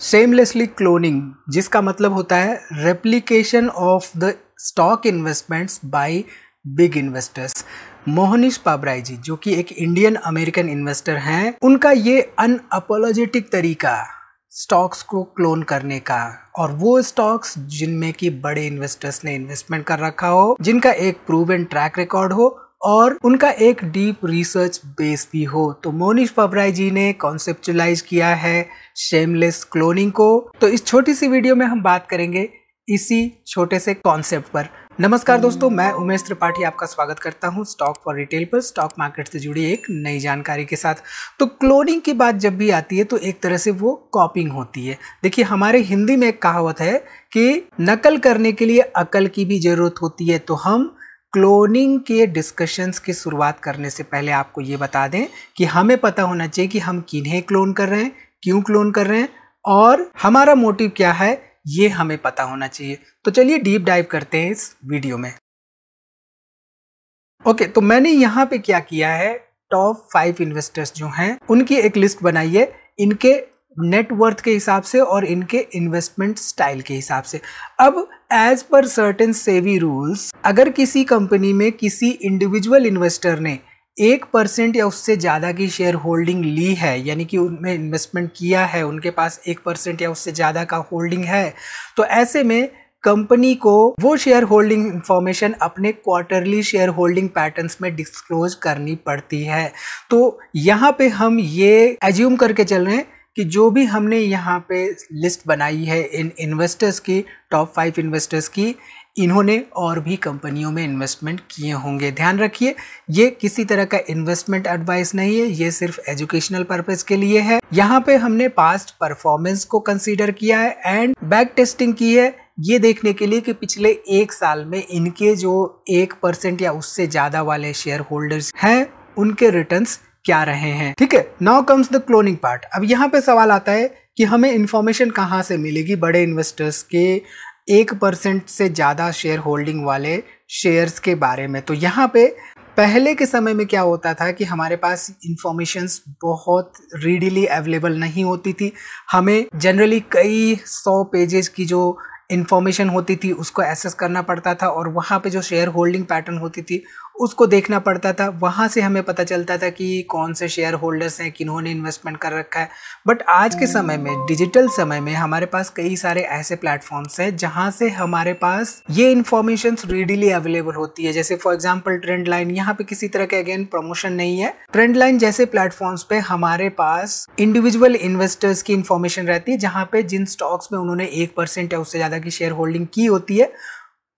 Shamelessly cloning, जिसका मतलब होता है replication of the stock investments by big investors. Mohnish Pabrai ji, जो कि एक इंडियन अमेरिकन इन्वेस्टर हैं, उनका ये अनअपोलोजेटिक तरीका स्टॉक्स को क्लोन करने का, और वो स्टॉक्स जिनमें कि बड़े इन्वेस्टर्स ने इन्वेस्टमेंट कर रखा हो, जिनका एक प्रूवन ट्रैक रिकॉर्ड हो और उनका एक डीप रिसर्च बेस भी हो। तो मोहनीश पाबराई जी ने कॉन्सेप्चुलाइज किया है शेमलेस क्लोनिंग को। तो इस छोटी सी वीडियो में हम बात करेंगे इसी छोटे से कॉन्सेप्ट पर। नमस्कार दोस्तों, मैं उमेश त्रिपाठी आपका स्वागत करता हूं स्टॉक फॉर रिटेल पर, स्टॉक मार्केट से जुड़ी एक नई जानकारी के साथ। तो क्लोनिंग की बात जब भी आती है तो एक तरह से वो कॉपिंग होती है। देखिए, हमारे हिंदी में एक कहावत है कि नकल करने के लिए अकल की भी जरूरत होती है। तो हम क्लोनिंग के डिस्कशंस की शुरुआत करने से पहले आपको ये बता दें कि हमें पता होना चाहिए कि हम किन्हें क्लोन कर रहे हैं, क्यों क्लोन कर रहे हैं और हमारा मोटिव क्या है, ये हमें पता होना चाहिए। तो चलिए डीप डाइव करते हैं इस वीडियो में। ओके, तो मैंने यहाँ पे क्या किया है, टॉप 5 इन्वेस्टर्स जो हैं उनकी एक लिस्ट बनाई है, इनके नेटवर्थ के हिसाब से और इनके इन्वेस्टमेंट स्टाइल के हिसाब से। अब as per certain SEBI rules, अगर किसी कंपनी में किसी इंडिविजुअल इन्वेस्टर ने 1% या उससे ज़्यादा की शेयर होल्डिंग ली है, यानी कि उनमें इन्वेस्टमेंट किया है, उनके पास 1% या उससे ज़्यादा का होल्डिंग है, तो ऐसे में कंपनी को वो शेयर होल्डिंग इंफॉर्मेशन अपने क्वार्टरली शेयर होल्डिंग पैटर्न्स में डिस्क्लोज करनी पड़ती है। तो यहाँ पे हम ये एज्यूम करके चल रहे हैं कि जो भी हमने यहाँ पे लिस्ट बनाई है इन इन्वेस्टर्स की, टॉप 5 इन्वेस्टर्स की, इन्होंने और भी कंपनियों में इन्वेस्टमेंट किए होंगे। ध्यान रखिए, ये किसी तरह का इन्वेस्टमेंट एडवाइस नहीं है, ये सिर्फ एजुकेशनल पर्पस के लिए है। यहाँ पे हमने पास्ट परफॉर्मेंस को कंसीडर किया है एंड बैक टेस्टिंग की है, ये देखने के लिए कि पिछले 1 साल में इनके जो 1% या उससे ज्यादा वाले शेयर होल्डर्स हैं उनके रिटर्न्स क्या रहे हैं। ठीक है, now comes the cloning part. अब यहाँ पे सवाल आता है कि हमें इंफॉर्मेशन कहाँ से मिलेगी बड़े इन्वेस्टर्स के 1% से ज़्यादा शेयर होल्डिंग वाले शेयर्स के बारे में। तो यहाँ पे पहले के समय में क्या होता था कि हमारे पास इंफॉर्मेशंस बहुत रीडीली अवेलेबल नहीं होती थी। हमें जनरली कई 100 पेजेस की जो इन्फॉर्मेशन होती थी उसको एक्सेस करना पड़ता था और वहाँ पे जो शेयर होल्डिंग पैटर्न होती थी उसको देखना पड़ता था। वहाँ से हमें पता चलता था कि कौन से शेयर होल्डर्स हैं, किन्होंने इन्वेस्टमेंट कर रखा है। बट आज के समय में, डिजिटल समय में, हमारे पास कई सारे ऐसे प्लेटफॉर्म्स हैं जहाँ से हमारे पास ये इन्फॉर्मेशन रीडीली अवेलेबल होती है। जैसे फॉर एग्जाम्पल ट्रेंड लाइन, यहाँ पे किसी तरह के अगेन प्रमोशन नहीं है। ट्रेंड लाइन जैसे प्लेटफॉर्म्स पे हमारे पास इंडिविजुअल इन्वेस्टर्स की इन्फॉर्मेशन रहती है, जहाँ पे जिन स्टॉक्स में उन्होंने 1% या उससे ज्यादा की शेयर होल्डिंग की होती है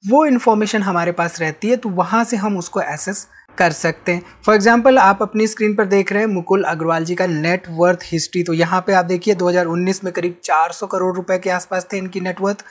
वो इन्फॉर्मेशन हमारे पास रहती है। तो वहां से हम उसको एक्सेस कर सकते हैं। फॉर एग्जाम्पल, आप अपनी स्क्रीन पर देख रहे हैं मुकुल अग्रवाल जी का नेट वर्थ हिस्ट्री। तो यहाँ पे आप देखिए 2019 में करीब 400 करोड़ रुपए के आसपास थे इनकी नेटवर्थ,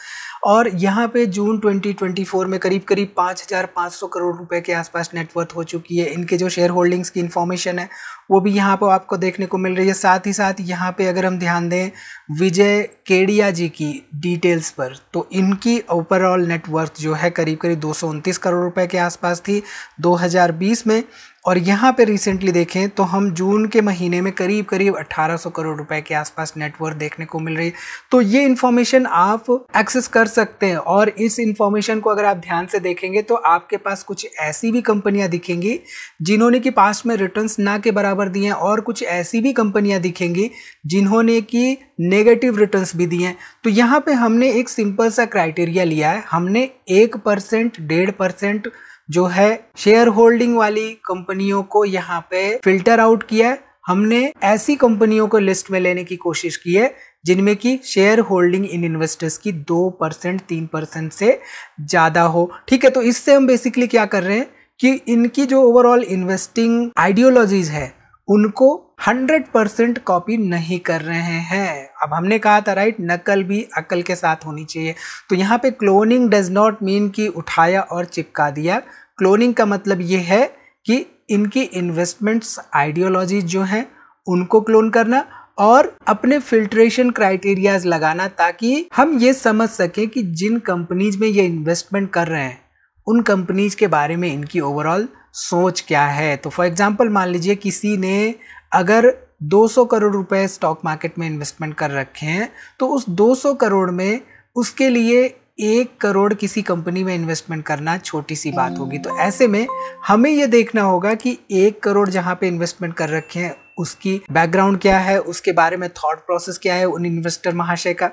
और यहाँ पे जून 2024 में करीब 5500 करोड़ रुपए के आसपास नेटवर्थ हो चुकी है। इनके जो शेयर होल्डिंग्स की इन्फॉर्मेशन है वो भी यहाँ पर आपको देखने को मिल रही है। साथ ही साथ यहाँ पे अगर हम ध्यान दें विजय केडिया जी की डिटेल्स पर, तो इनकी ओवरऑल नेटवर्थ जो है करीब 229 करोड़ रुपए के आसपास थी 2020 में। और यहाँ पे रिसेंटली देखें तो हम जून के महीने में करीब 1800 करोड़ रुपए के आसपास नेटवर्थ देखने को मिल रही है। तो ये इन्फॉर्मेशन आप एक्सेस कर सकते हैं, और इस इन्फॉर्मेशन को अगर आप ध्यान से देखेंगे तो आपके पास कुछ ऐसी भी कंपनियां दिखेंगी जिन्होंने कि पास्ट में रिटर्न्स ना के बराबर दिए हैं, और कुछ ऐसी भी कंपनियां दिखेंगी जिन्होंने कि नेगेटिव रिटर्न्स भी दिए हैं। तो यहाँ पे हमने एक सिंपल सा क्राइटेरिया लिया है, हमने 1%, 1.5% जो है शेयर होल्डिंग वाली कंपनियों को यहाँ पे फिल्टर आउट किया है। हमने ऐसी कंपनियों को लिस्ट में लेने की कोशिश की है जिनमें की शेयर होल्डिंग इन इन्वेस्टर्स की 2%, 3% से ज्यादा हो। ठीक है, तो इससे हम बेसिकली क्या कर रहे हैं कि इनकी जो ओवरऑल इन्वेस्टिंग आइडियोलॉजीज है उनको 100% कॉपी नहीं कर रहे हैं। अब हमने कहा था राइट, नकल भी अकल के साथ होनी चाहिए। तो यहाँ पे क्लोनिंग डज नॉट मीन कि उठाया और चिपका दिया। क्लोनिंग का मतलब ये है कि इनकी इन्वेस्टमेंट्स आइडियोलॉजी जो हैं उनको क्लोन करना और अपने फिल्ट्रेशन क्राइटेरियाज लगाना, ताकि हम ये समझ सकें कि जिन कंपनीज में ये इन्वेस्टमेंट कर रहे हैं उन कंपनीज के बारे में इनकी ओवरऑल सोच क्या है। तो फॉर एग्जांपल मान लीजिए किसी ने अगर 200 करोड़ रुपए स्टॉक मार्केट में इन्वेस्टमेंट कर रखे हैं, तो उस 200 करोड़ में उसके लिए 1 करोड़ किसी कंपनी में इन्वेस्टमेंट करना छोटी सी बात होगी। तो ऐसे में हमें ये देखना होगा कि 1 करोड़ जहाँ पे इन्वेस्टमेंट कर रखे हैं उसकी बैकग्राउंड क्या है, उसके बारे में थॉट प्रोसेस क्या है उन इन्वेस्टर महाशय का।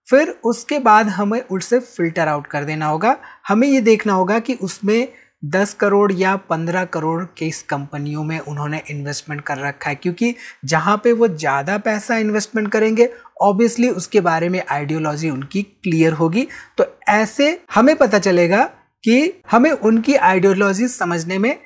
फिर उसके बाद हमें उससे फिल्टर आउट कर देना होगा। हमें ये देखना होगा कि उसमें 10 करोड़ या 15 करोड़ किस कंपनियों में उन्होंने इन्वेस्टमेंट कर रखा है, क्योंकि जहाँ पे वो ज़्यादा पैसा इन्वेस्टमेंट करेंगे ऑब्वियसली उसके बारे में आइडियोलॉजी उनकी क्लियर होगी। तो ऐसे हमें पता चलेगा कि हमें उनकी आइडियोलॉजी समझने में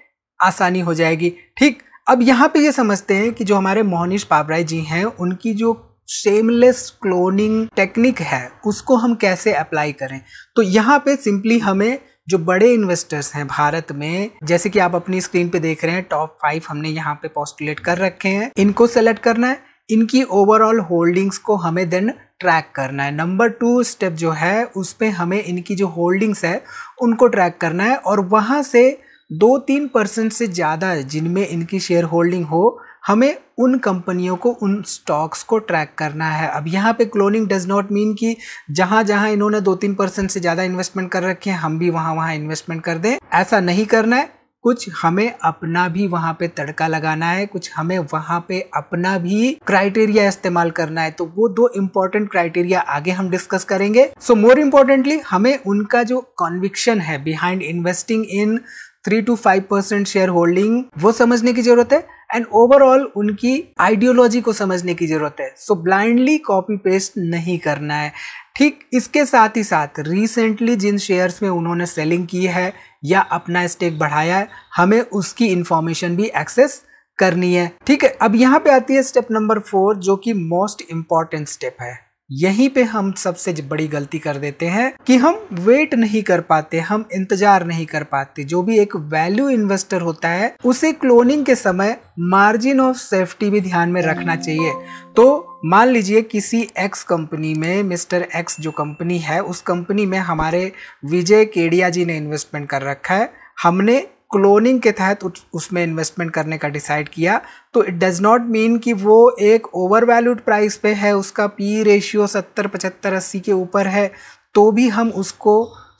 आसानी हो जाएगी। ठीक, अब यहाँ पे ये समझते हैं कि जो हमारे मोहनीश पाबराई जी हैं उनकी जो शेमलेस क्लोनिंग टेक्निक है उसको हम कैसे अप्लाई करें। तो यहाँ पे सिंपली हमें जो बड़े इन्वेस्टर्स हैं भारत में, जैसे कि आप अपनी स्क्रीन पे देख रहे हैं, टॉप 5 हमने यहाँ पे पोस्टुलेट कर रखे हैं, इनको सेलेक्ट करना है। इनकी ओवरऑल होल्डिंग्स को हमें देन ट्रैक करना है। नंबर 2 स्टेप जो है उस पे हमें इनकी जो होल्डिंग्स है उनको ट्रैक करना है और वहां से 2-3% से ज़्यादा जिनमें इनकी शेयर होल्डिंग हो, हमें उन कंपनियों को, उन स्टॉक्स को ट्रैक करना है। अब यहाँ पे क्लोनिंग डज नॉट मीन कि जहाँ जहाँ इन्होंने 2-3% से ज़्यादा इन्वेस्टमेंट कर रखे हैं हम भी वहाँ इन्वेस्टमेंट कर दें, ऐसा नहीं करना है। कुछ हमें अपना भी वहाँ पे तड़का लगाना है, कुछ हमें वहाँ पे अपना भी क्राइटेरिया इस्तेमाल करना है। तो वो 2 इंपॉर्टेंट क्राइटेरिया आगे हम डिस्कस करेंगे। सो मोर इम्पोर्टेंटली हमें उनका जो कॉन्विक्शन है behind investing in 3 to 5% share holding वो समझने की जरूरत है एंड ओवरऑल उनकी आइडियोलॉजी को समझने की जरूरत है। सो ब्लाइंडली कॉपी पेस्ट नहीं करना है। ठीक, इसके साथ ही साथ रिसेंटली जिन शेयर्स में उन्होंने सेलिंग की है या अपना स्टेक बढ़ाया है, हमें उसकी इंफॉर्मेशन भी एक्सेस करनी है। ठीक है, अब यहाँ पे आती है स्टेप नंबर 4 जो कि मोस्ट इंपॉर्टेंट स्टेप है। यहीं पे हम सबसे बड़ी गलती कर देते हैं कि हम वेट नहीं कर पाते, हम इंतजार नहीं कर पाते। जो भी एक वैल्यू इन्वेस्टर होता है उसे क्लोनिंग के समय मार्जिन ऑफ सेफ्टी भी ध्यान में रखना चाहिए। तो मान लीजिए किसी एक्स कंपनी में, मिस्टर एक्स जो कंपनी है उस कंपनी में हमारे विजय केडिया जी ने इन्वेस्टमेंट कर रखा है, हमने क्लोनिंग के तहत उसमें इन्वेस्टमेंट करने का डिसाइड किया। तो इट डज नॉट मीन कि वो एक ओवर वैल्यूड प्राइस पे है, उसका पी रेशियो 70, 75, 80 के ऊपर है, तो भी हम उसको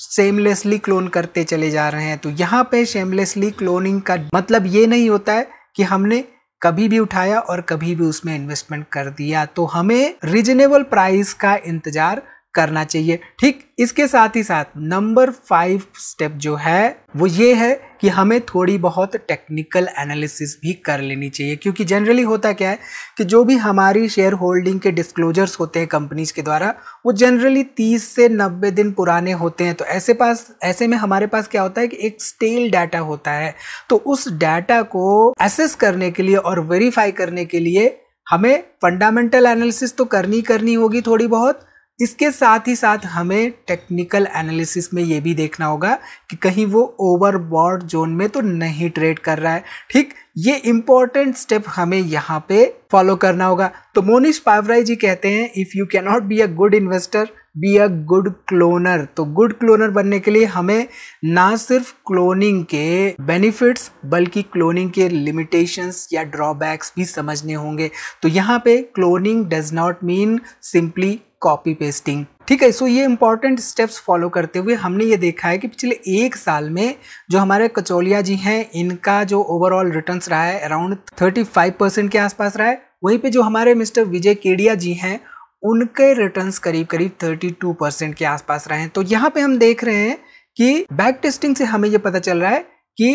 शेमलेसली क्लोन करते चले जा रहे हैं। तो यहाँ पे शेमलेसली क्लोनिंग का मतलब ये नहीं होता है कि हमने कभी भी उठाया और कभी भी उसमें इन्वेस्टमेंट कर दिया। तो हमें रीजनेबल प्राइस का इंतजार करना चाहिए। ठीक, इसके साथ ही साथ नंबर 5 स्टेप जो है वो ये है कि हमें थोड़ी बहुत टेक्निकल एनालिसिस भी कर लेनी चाहिए, क्योंकि जनरली होता क्या है कि जो भी हमारी शेयर होल्डिंग के डिस्क्लोजर्स होते हैं कंपनीज के द्वारा वो जनरली 30 से 90 दिन पुराने होते हैं। तो ऐसे में हमारे पास क्या होता है कि एक स्टेल डाटा होता है। तो उस डाटा को एसेस करने के लिए और वेरीफाई करने के लिए हमें फंडामेंटल एनालिसिस तो करनी होगी थोड़ी बहुत। इसके साथ ही साथ हमें टेक्निकल एनालिसिस में ये भी देखना होगा कि कहीं वो ओवरबॉट जोन में तो नहीं ट्रेड कर रहा है। ठीक, ये इंपॉर्टेंट स्टेप हमें यहाँ पे फॉलो करना होगा। तो मोहनीश पाबराई जी कहते हैं if you can not be a good investor, be a good cloner. तो गुड क्लोनर बनने के लिए हमें ना सिर्फ क्लोनिंग के बेनिफिट्स बल्कि क्लोनिंग के लिमिटेशंस या ड्रॉबैक्स भी समझने होंगे। तो यहाँ पे cloning does not mean simply copy pasting. ठीक है, सो ये इंपॉर्टेंट स्टेप्स फॉलो करते हुए हमने ये देखा है कि पिछले 1 साल में जो हमारे कचौलिया जी हैं इनका जो ओवरऑल रिटर्न्स रहा है अराउंड 35% के आसपास रहा है। वहीं पे जो हमारे मिस्टर विजय केडिया जी हैं उनके रिटर्न्स करीब 32% के आसपास रहे हैं। तो यहाँ पे हम देख रहे हैं कि बैक टेस्टिंग से हमें ये पता चल रहा है कि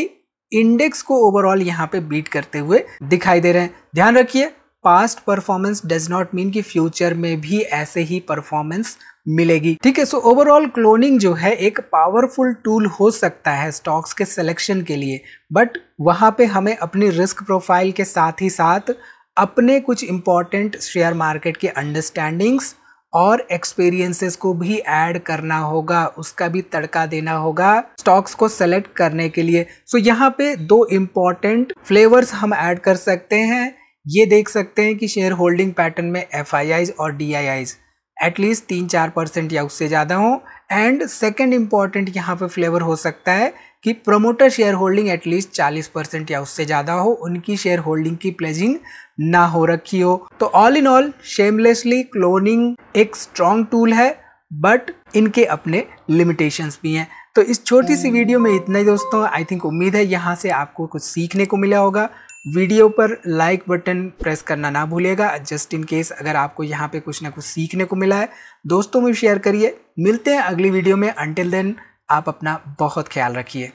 इंडेक्स को ओवरऑल यहाँ पे बीट करते हुए दिखाई दे रहे हैं। ध्यान रखिए, past performance does not mean कि फ्यूचर में भी ऐसे ही परफॉर्मेंस मिलेगी। ठीक है, सो ओवरऑल क्लोनिंग जो है एक पावरफुल टूल हो सकता है स्टॉक्स के सिलेक्शन के लिए, बट वहां पे हमें अपनी रिस्क प्रोफाइल के साथ ही साथ अपने कुछ इंपॉर्टेंट शेयर मार्केट के अंडरस्टैंडिंग्स और एक्सपीरियंसेस को भी ऐड करना होगा, उसका भी तड़का देना होगा स्टॉक्स को सेलेक्ट करने के लिए। सो यहाँ पे 2 इंपॉर्टेंट फ्लेवर्स हम ऐड कर सकते हैं। ये देख सकते हैं कि शेयर होल्डिंग पैटर्न में FIIs और DIIs एटलीस्ट 3-4% या उससे ज़्यादा हो एंड सेकेंड इंपॉर्टेंट यहाँ पे फ्लेवर हो सकता है कि प्रमोटर शेयर होल्डिंग एटलीस्ट 40% या उससे ज़्यादा हो, उनकी शेयर होल्डिंग की प्लेजिंग ना हो रखी हो। तो all in all shamelessly cloning एक स्ट्रॉन्ग टूल है, बट इनके अपने लिमिटेशंस भी हैं। तो इस छोटी सी वीडियो में इतना ही दोस्तों। आई थिंक उम्मीद है यहाँ से आपको कुछ सीखने को मिला होगा। वीडियो पर लाइक बटन प्रेस करना ना भूलिएगा, जस्ट इन केस अगर आपको यहाँ पे कुछ ना कुछ सीखने को मिला है। दोस्तों में शेयर करिए। मिलते हैं अगली वीडियो में। अंटिल देन आप अपना बहुत ख्याल रखिए।